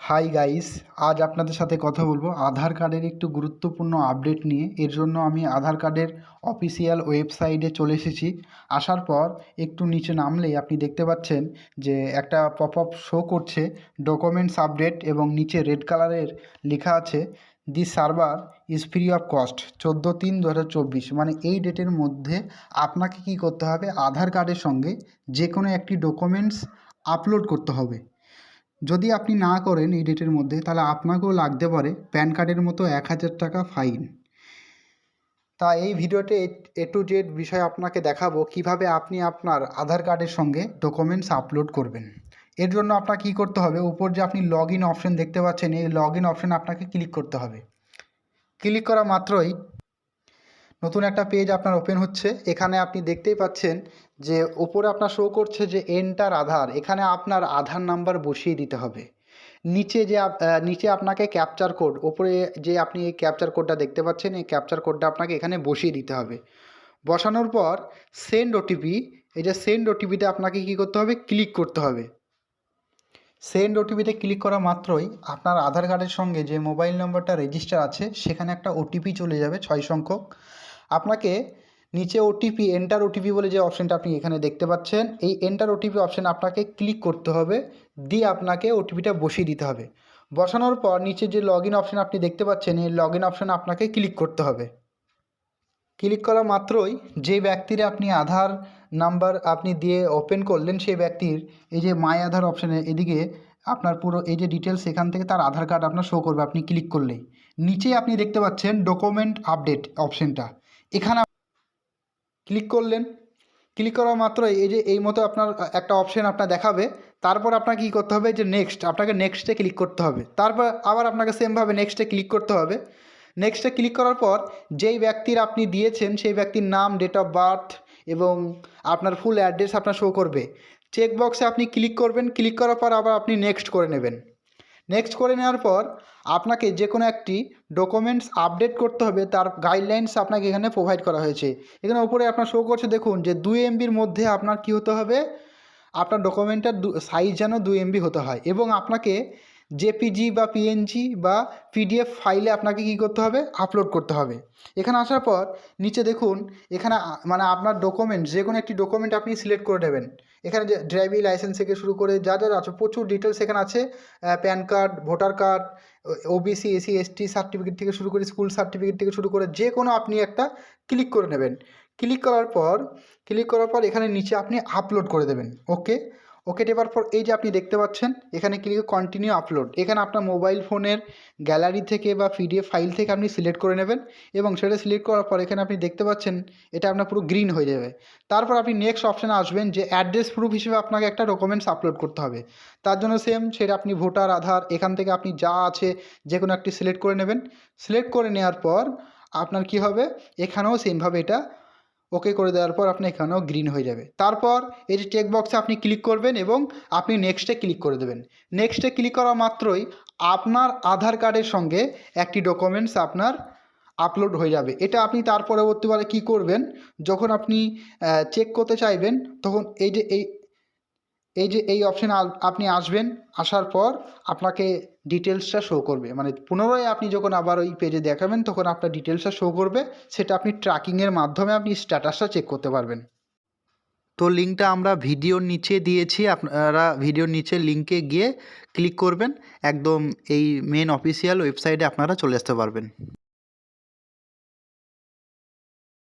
Hi guys, আজ আপনাদের সাথে কথা বলবো আধার কার্ডের একটু গুরুত্বপূর্ণ আপডেট নিয়ে। এর জন্য আমি আধার কার্ডের অফিসিয়াল ওয়েবসাইটে চলে এসেছি। আসার পর একটু নিচে নামলেই আপনি দেখতে পাচ্ছেন যে একটা পপ আপ শো করছে ডকুমেন্টস আপডেট, এবং নিচে রেড কালারের লেখা আছে this server is free of cost 14/3/2024। মানে এই ডেটের মধ্যে আপনাকে কি করতে হবে, আধার কার্ডের সঙ্গে যে কোনো একটি ডকুমেন্টস আপলোড করতে হবে। যদি আপনি না করেন এই ডেটের মধ্যে, তাহলে আপনাকেও লাগতে পারে প্যান কার্ডের মতো 1000 টাকা ফাইন। তা এই ভিডিওতে এ টু জেড বিষয় আপনাকে দেখাবো কিভাবে আপনি আপনার আধার কার্ডের সঙ্গে ডকুমেন্টস আপলোড করবেন। এর জন্য আপনাকে কী করতে হবে, উপর যে আপনি লগ ইন অপশন দেখতে পাচ্ছেন, এই লগ ইন অপশানে আপনাকে ক্লিক করতে হবে। ক্লিক করা মাত্রই নতুন একটা পেজ আপনার ওপেন হচ্ছে। এখানে আপনি দেখতেই পাচ্ছেন যে ওপরে আপনার শো করছে যে এন্টার আধার। এখানে আপনার আধার নাম্বার বসিয়ে দিতে হবে। নিচে আপনাকে ক্যাপচার কোড, ওপরে যে আপনি এই ক্যাপচার কোডটা দেখতে পাচ্ছেন, এই ক্যাপচার কোডটা আপনাকে এখানে বসিয়ে দিতে হবে। বসানোর পর সেন্ড ওটিপি, এই যে সেন্ড ওটিপিতে আপনাকে কী করতে হবে, ক্লিক করতে হবে। সেন্ড ওটিপিতে ক্লিক করা মাত্রই আপনার আধার কার্ডের সঙ্গে যে মোবাইল নম্বরটা রেজিস্টার আছে সেখানে একটা ওটিপি চলে যাবে 6 সংখ্যক। আপনাকে নিচে ওটিপি, এন্টার ওটিপি বলে যে অপশানটা আপনি এখানে দেখতে পাচ্ছেন, এই এন্টার ওটিপি অপশানে আপনাকে ক্লিক করতে হবে, দিয়ে আপনাকে ওটিপিটা বসিয়ে দিতে হবে। বসানোর পর নিচে যে লগ ইন অপশান আপনি দেখতে পাচ্ছেন, এই লগ ইন অপশানে আপনাকে ক্লিক করতে হবে। ক্লিক করা মাত্রই যে ব্যক্তির আপনি আধার নাম্বার আপনি দিয়ে ওপেন করলেন, সেই ব্যক্তির এই যে মাই আধার অপশানে এদিকে আপনার পুরো এই যে ডিটেলস, এখান থেকে তার আধার কার্ড আপনার শো করবে আপনি ক্লিক করলেই। নিচে আপনি দেখতে পাচ্ছেন ডকুমেন্ট আপডেট অপশানটা, এখানে ক্লিক করলেন। ক্লিক করা মাত্রই এই মতো আপনার একটা অপশান আপনার দেখাবে। তারপর আপনাকে কী করতে হবে, যে নেক্সট, আপনাকে নেক্সটে ক্লিক করতে হবে। তারপর আবার আপনাকে সেমভাবে নেক্সটে ক্লিক করতে হবে। নেক্সটে ক্লিক করার পর যেই ব্যক্তির আপনি দিয়েছেন সেই ব্যক্তির নাম, ডেট অফ বার্থ এবং আপনার ফুল অ্যাড্রেস আপনার শো করবে। চেক বক্সে আপনি ক্লিক করবেন। ক্লিক করার পর আবার আপনি নেক্সট করে নেবেন। নেক্সট করে নেওয়ার পর আপনাকে যে কোনো একটি ডকুমেন্টস আপডেট করতে হবে, তার গাইডলাইন্স আপনাকে এখানে প্রোভাইড করা হয়েছে। এখানে উপরে আপনার শো করছে দেখুন যে 2 MBর মধ্যে আপনার কী হতে হবে, আপনার ডকুমেন্টটার সাইজ যেন 2 MB হতে হয়, এবং আপনাকে জেপিজি বা পিএনজি বা পিডিএফ ফাইলে আপনাকে কী করতে হবে, আপলোড করতে হবে। এখানে আসার পর নিচে দেখুন, এখানে মানে আপনার ডকুমেন্ট যে কোনো একটি ডকুমেন্ট আপনি সিলেক্ট করে নেবেন। এখানে যে ড্রাইভিং লাইসেন্স থেকে শুরু করে যা যা আছে প্রচুর ডিটেলস এখানে আছে। Pan card, voter card, OBC, SC, ST certificate থেকে শুরু করে স্কুল সার্টিফিকেট থেকে শুরু করে যে কোনো আপনি একটা ক্লিক করে নেবেন। ক্লিক করার পর এখানে নিচে আপনি আপলোড করে দেবেন। ওকে দেওয়ার পর এই যে আপনি দেখতে পাচ্ছেন এখানে ক্লিক কন্টিনিউ আপলোড। এখানে আপনার মোবাইল ফোনের গ্যালারি থেকে বা পিডিএফ ফাইল থেকে আপনি সিলেক্ট করে নেবেন, এবং সেটা সিলেক্ট করার পর এখানে আপনি দেখতে পাচ্ছেন এটা আপনার পুরো গ্রিন হয়ে যাবে। তারপর আপনি নেক্সট অপশানে আসবেন যে অ্যাড্রেস প্রুফ হিসেবে আপনাকে একটা ডকুমেন্টস আপলোড করতে হবে। তার জন্য সেম সেটা আপনি ভোটার, আধার, এখান থেকে আপনি যা আছে যে কোনো একটি সিলেক্ট করে নেবেন। সিলেক্ট করে নেওয়ার পর আপনার কি হবে, এখানেও সেমভাবে এটা ওকে করে দেওয়ার পর আপনি এখানেও গ্রিন হয়ে যাবে। তারপর এই যে চেক বক্সে আপনি ক্লিক করবেন এবং আপনি নেক্সটে ক্লিক করে দেবেন। নেক্সটে ক্লিক করা মাত্রই আপনার আধার কার্ডের সঙ্গে একটি ডকুমেন্টস আপনার আপলোড হয়ে যাবে। এটা আপনি তার পরবর্তীকালে কী করবেন, যখন আপনি চেক করতে চাইবেন তখন এই অপশানে আপনি আসবেন। আসার পর আপনাকে ডিটেলসটা শো করবে, মানে পুনরায় আপনি যখন আবার ওই পেজে দেখাবেন তখন আপনার ডিটেলসটা শো করবে। সেটা আপনি ট্র্যাকিংয়ের মাধ্যমে আপনি স্ট্যাটাসটা চেক করতে পারবেন। তো লিঙ্কটা আমরা ভিডিওর নিচে দিয়েছি, আপনারা ভিডিওর নিচে লিঙ্কে গিয়ে ক্লিক করবেন, একদম এই মেন অফিসিয়াল ওয়েবসাইটে আপনারা চলে আসতে পারবেন।